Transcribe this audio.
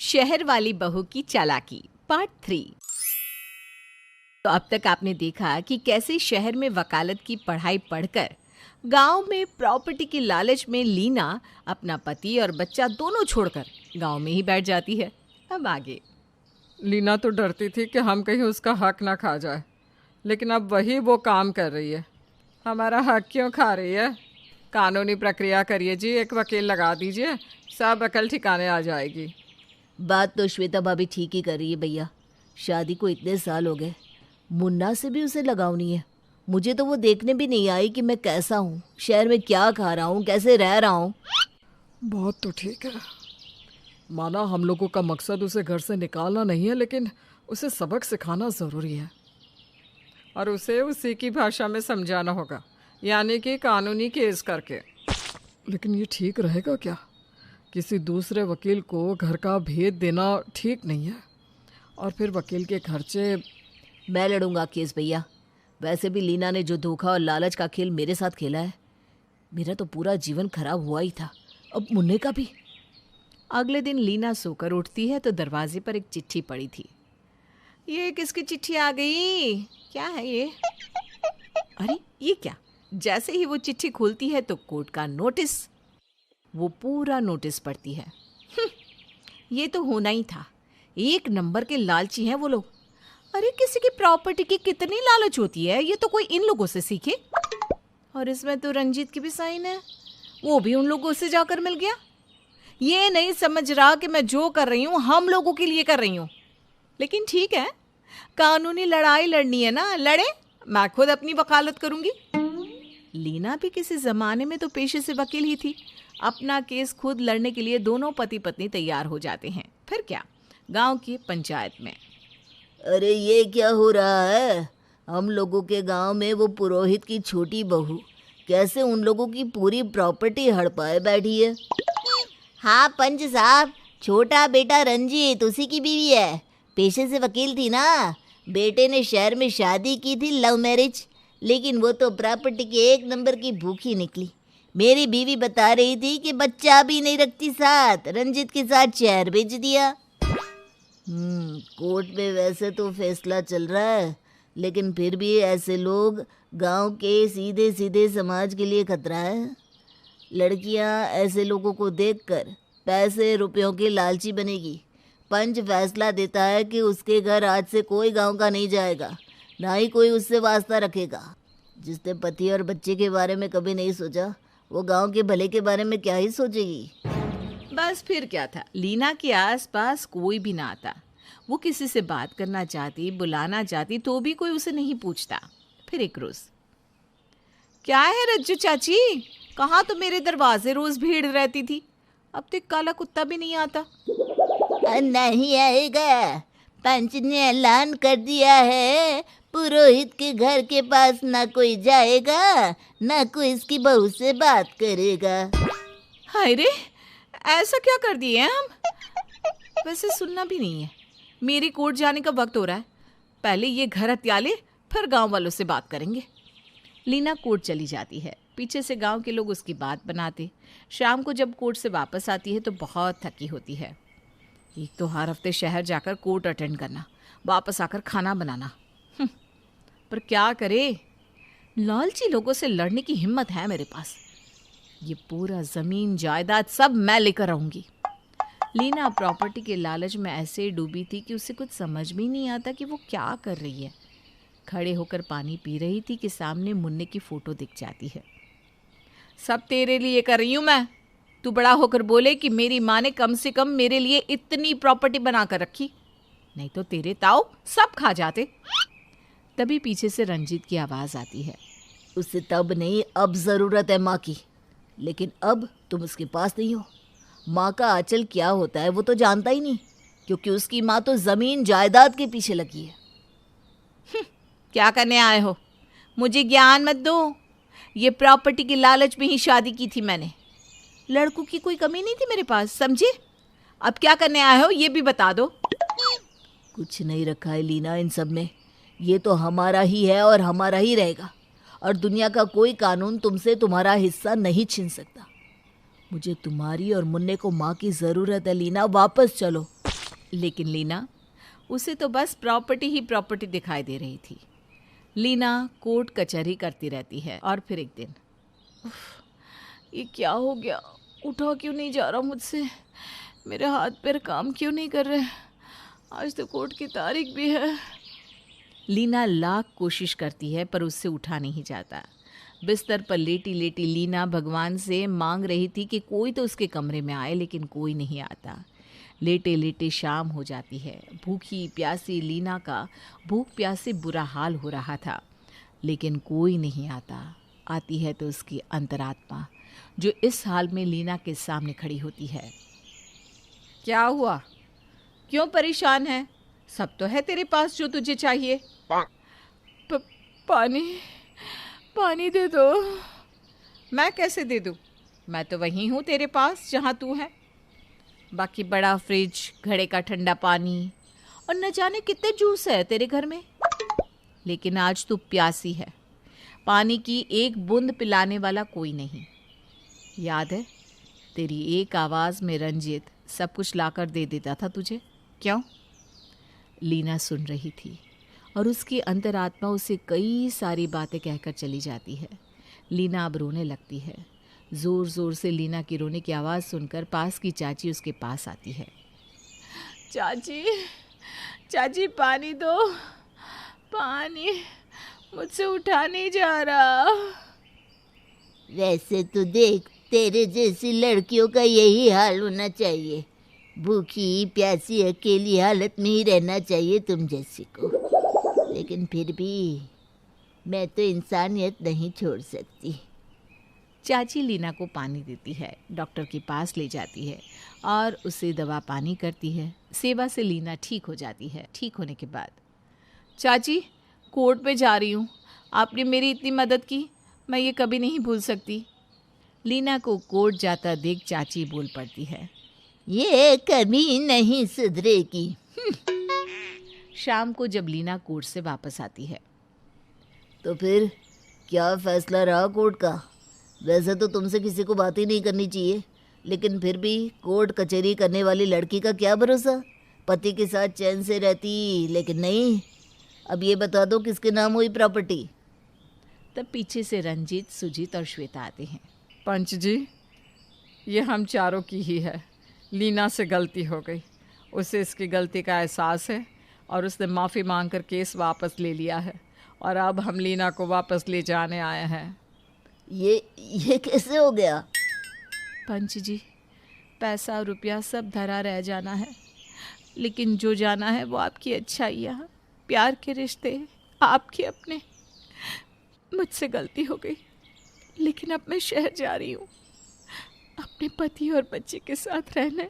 शहर वाली बहू की चालाकी पार्ट 3। तो अब तक आपने देखा कि कैसे शहर में वकालत की पढ़ाई पढ़कर गांव में प्रॉपर्टी की लालच में लीना अपना पति और बच्चा दोनों छोड़कर गांव में ही बैठ जाती है। अब आगे। लीना तो डरती थी कि हम कहीं उसका हक ना खा जाए, लेकिन अब वही वो काम कर रही है। हमारा हक क्यों खा रही है? कानूनी प्रक्रिया करिए जी, एक वकील लगा दीजिए, सब अकल ठिकाने आ जाएगी। बात तो श्वेता भाभी ठीक ही कर रही है भैया। शादी को इतने साल हो गए, मुन्ना से भी उसे लगावनी है। मुझे तो वो देखने भी नहीं आई कि मैं कैसा हूँ, शहर में क्या खा रहा हूँ, कैसे रह रहा हूँ। बहुत तो ठीक है, माना हम लोगों का मकसद उसे घर से निकालना नहीं है, लेकिन उसे सबक सिखाना ज़रूरी है और उसे उसी की भाषा में समझाना होगा, यानी कि कानूनी केस करके। लेकिन ये ठीक रहेगा क्या? किसी दूसरे वकील को घर का भेद देना ठीक नहीं है, और फिर वकील के खर्चे। मैं लड़ूंगा केस भैया। वैसे भी लीना ने जो धोखा और लालच का खेल मेरे साथ खेला है, मेरा तो पूरा जीवन खराब हुआ ही था, अब मुन्ने का भी। अगले दिन लीना सोकर उठती है तो दरवाजे पर एक चिट्ठी पड़ी थी। ये किसकी चिट्ठी आ गई? क्या है ये? अरे ये क्या? जैसे ही वो चिट्ठी खोलती है तो कोर्ट का नोटिस। वो पूरा नोटिस पढ़ती है। ये तो होना ही था, एक नंबर के लालची हैं वो लोग। अरे किसी की प्रॉपर्टी की कितनी लालच होती है, ये तो कोई इन लोगों से सीखे। और इसमें तो रंजीत की भी साइन है, वो भी उन लोगों से जाकर मिल गया। ये नहीं समझ रहा कि मैं जो कर रही हूँ हम लोगों के लिए कर रही हूँ। लेकिन ठीक है, कानूनी लड़ाई लड़नी है ना, लड़े। मैं खुद अपनी वकालत करूंगी। लीना भी किसी जमाने में तो पेशे से वकील ही थी। अपना केस खुद लड़ने के लिए दोनों पति पत्नी तैयार हो जाते हैं। फिर क्या, गांव की पंचायत में। अरे ये क्या हो रहा है? हम लोगों के गांव में वो पुरोहित की छोटी बहू कैसे उन लोगों की पूरी प्रॉपर्टी हड़पाए बैठी है। हाँ पंच साहब, छोटा बेटा रंजीत उसी की बीवी है। पेशे से वकील थी ना। बेटे ने शहर में शादी की थी, लव मैरिज, लेकिन वो तो प्रॉपर्टी की एक नंबर की भूखी निकली। मेरी बीवी बता रही थी कि बच्चा भी नहीं रखती साथ, रंजीत के साथ शहर भेज दिया। कोर्ट में वैसे तो फैसला चल रहा है, लेकिन फिर भी ऐसे लोग गांव के सीधे सीधे समाज के लिए खतरा है। लड़कियां ऐसे लोगों को देखकर पैसे रुपयों की लालची बनेगी। पंच फैसला देता है कि उसके घर आज से कोई गांव का नहीं जाएगा, ना ही कोई उससे वास्ता रखेगा। जिसने पति और बच्चे के बारे में कभी नहीं सोचा, वो गांव के भले के बारे में क्या ही सोचेगी। बस फिर क्या था, लीना के आसपास कोई भी ना आता। वो किसी से बात करना चाहती, बुलाना चाहती तो भी कोई उसे नहीं पूछता। फिर एक रोज, क्या है रज्जू चाची, कहाँ तो मेरे दरवाजे रोज भीड़ रहती थी, अब तो काला कुत्ता भी नहीं आता। नहीं आएगा, पंच ने ऐलान कर दिया है, पुरोहित के घर के पास ना कोई जाएगा, ना कोई इसकी बहू से बात करेगा। हाय रे, ऐसा क्या कर दिए हैं हम? वैसे सुनना भी नहीं है, मेरी कोर्ट जाने का वक्त हो रहा है। पहले ये घर हत्या ले, फिर गांव वालों से बात करेंगे। लीना कोर्ट चली जाती है। पीछे से गांव के लोग उसकी बात बनाते। शाम को जब कोर्ट से वापस आती है तो बहुत थकी होती है। एक तो हर हफ्ते शहर जाकर कोर्ट अटेंड करना, वापस आकर खाना बनाना। पर क्या करे, लालची लोगों से लड़ने की हिम्मत है मेरे पास। ये पूरा जमीन जायदाद सब मैं लेकर रहूंगी। लीना प्रॉपर्टी के लालच में ऐसे डूबी थी कि उसे कुछ समझ में ही नहीं आता कि वो क्या कर रही है। खड़े होकर पानी पी रही थी कि सामने मुन्ने की फोटो दिख जाती है। सब तेरे लिए कर रही हूं मैं। तू बड़ा होकर बोले कि मेरी माँ ने कम से कम मेरे लिए इतनी प्रॉपर्टी बना कर रखी, नहीं तो तेरे ताऊ सब खा जाते। तभी पीछे से रंजीत की आवाज आती है। उसे तब नहीं, अब जरूरत है माँ की, लेकिन अब तुम उसके पास नहीं हो। माँ का आंचल क्या होता है वो तो जानता ही नहीं, क्योंकि उसकी माँ तो जमीन जायदाद के पीछे लगी है। क्या करने आए हो? मुझे ज्ञान मत दो। ये प्रॉपर्टी की लालच में ही शादी की थी मैंने। लड़कों की कोई कमी नहीं थी मेरे पास, समझे? अब क्या करने आए हो ये भी बता दो। कुछ नहीं रखा है लीना इन सब में। ये तो हमारा ही है और हमारा ही रहेगा, और दुनिया का कोई कानून तुमसे तुम्हारा हिस्सा नहीं छीन सकता। मुझे तुम्हारी और मुन्ने को माँ की ज़रूरत है लीना, वापस चलो। लेकिन लीना, उसे तो बस प्रॉपर्टी ही प्रॉपर्टी दिखाई दे रही थी। लीना कोर्ट कचहरी करती रहती है और फिर एक दिन, उफ, ये क्या हो गया, उठा क्यों नहीं जा रहा मुझसे, मेरे हाथ पैर काम क्यों नहीं कर रहे, आज तो कोर्ट की तारीख भी है। लीना लाख कोशिश करती है पर उससे उठा नहीं जाता। बिस्तर पर लेटी लेटी लीना भगवान से मांग रही थी कि कोई तो उसके कमरे में आए, लेकिन कोई नहीं आता। लेटे लेटे शाम हो जाती है। भूखी प्यासी लीना का भूख प्यास से बुरा हाल हो रहा था, लेकिन कोई नहीं आता। आती है तो उसकी अंतरात्मा, जो इस हाल में लीना के सामने खड़ी होती है। क्या हुआ, क्यों परेशान है? सब तो है तेरे पास जो तुझे चाहिए। पानी दे दो। मैं कैसे दे दूँ? मैं तो वहीं हूँ तेरे पास जहाँ तू है। बाकी बड़ा फ्रिज, घड़े का ठंडा पानी और न जाने कितने जूस है तेरे घर में, लेकिन आज तू प्यासी है। पानी की एक बूंद पिलाने वाला कोई नहीं। याद है तेरी एक आवाज़ में रंजित सब कुछ लाकर दे देता था तुझे, क्यों? लीना सुन रही थी और उसकी अंतरात्मा उसे कई सारी बातें कहकर चली जाती है। लीना अब रोने लगती है। ज़ोर ज़ोर से लीना की रोने की आवाज़ सुनकर पास की चाची उसके पास आती है। चाची पानी दो, पानी मुझसे उठा नहीं जा रहा। वैसे तो देख, तेरे जैसी लड़कियों का यही हाल होना चाहिए। भूखी प्यासी अकेली हालत में ही रहना चाहिए तुम जैसी को। लेकिन फिर भी मैं तो इंसानियत नहीं छोड़ सकती। चाची लीना को पानी देती है, डॉक्टर के पास ले जाती है और उसे दवा पानी करती है। सेवा से लीना ठीक हो जाती है। ठीक होने के बाद, चाची कोर्ट पे जा रही हूँ, आपने मेरी इतनी मदद की, मैं ये कभी नहीं भूल सकती। लीना को कोर्ट जाता देख चाची बोल पड़ती है, ये कभी नहीं सुधरेगी। शाम को जब लीना कोर्ट से वापस आती है, तो फिर क्या फैसला रहा कोर्ट का? वैसे तो तुमसे किसी को बात ही नहीं करनी चाहिए, लेकिन फिर भी कोर्ट कचहरी करने वाली लड़की का क्या भरोसा। पति के साथ चैन से रहती, लेकिन नहीं। अब ये बता दो किसके नाम हुई प्रॉपर्टी? तब पीछे से रंजीत, सुजीत और श्वेता आते हैं। पंच जी, ये हम चारों की ही है। लीना से गलती हो गई, उसे इसकी गलती का एहसास है और उसने माफ़ी मांगकर केस वापस ले लिया है और अब हम लीना को वापस ले जाने आए हैं। ये कैसे हो गया? पंच जी, पैसा रुपया सब धरा रह जाना है, लेकिन जो जाना है वो आपकी अच्छाइयाँ, प्यार के रिश्ते, आपके अपने। मुझसे गलती हो गई, लेकिन अब मैं शहर जा रही हूँ अपने पति और बच्चे के साथ रहने।